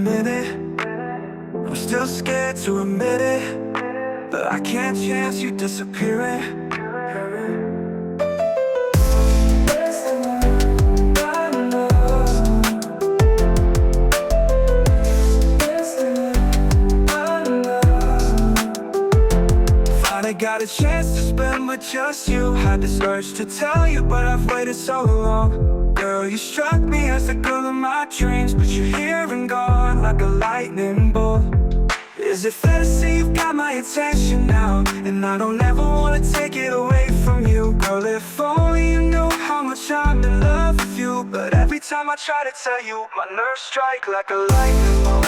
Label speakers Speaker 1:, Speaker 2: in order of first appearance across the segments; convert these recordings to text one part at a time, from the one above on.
Speaker 1: admit it. I'm still scared to admit it, but I can't chance you disappearing. I got a chance to spend with just you. Had this urge to tell you, but I've waited so long. Girl, you struck me as the girl of my dreams, but you're here and gone like a lightning bolt. Is it fair to say you've got my attention now, and I don't ever wanna take it away from you? Girl, if only you knew how much I'm in love with you. But every time I try to tell you, my nerves strike like a lightning bolt.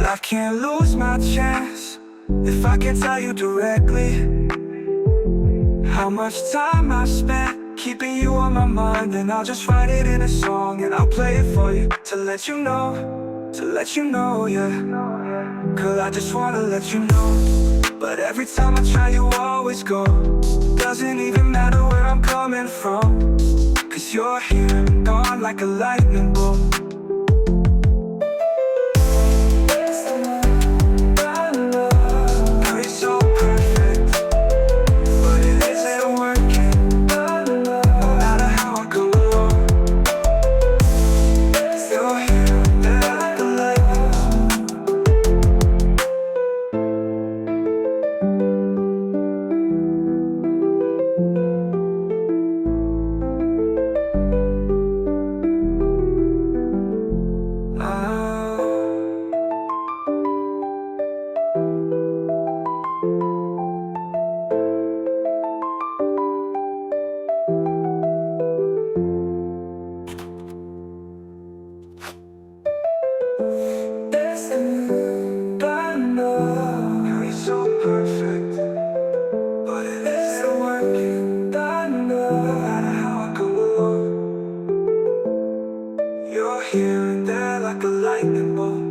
Speaker 1: I can't lose my chance if I can tell you directly how much time I spent keeping you on my mind. And I'll just write it in a song and I'll play it for you to let you know, yeah. Girl, I just wanna let you know. But every time I try, you always go. Doesn't even matter where I'm coming from, 'cause you're here and gone like a lightning bolt. Here and there like a lightning bolt.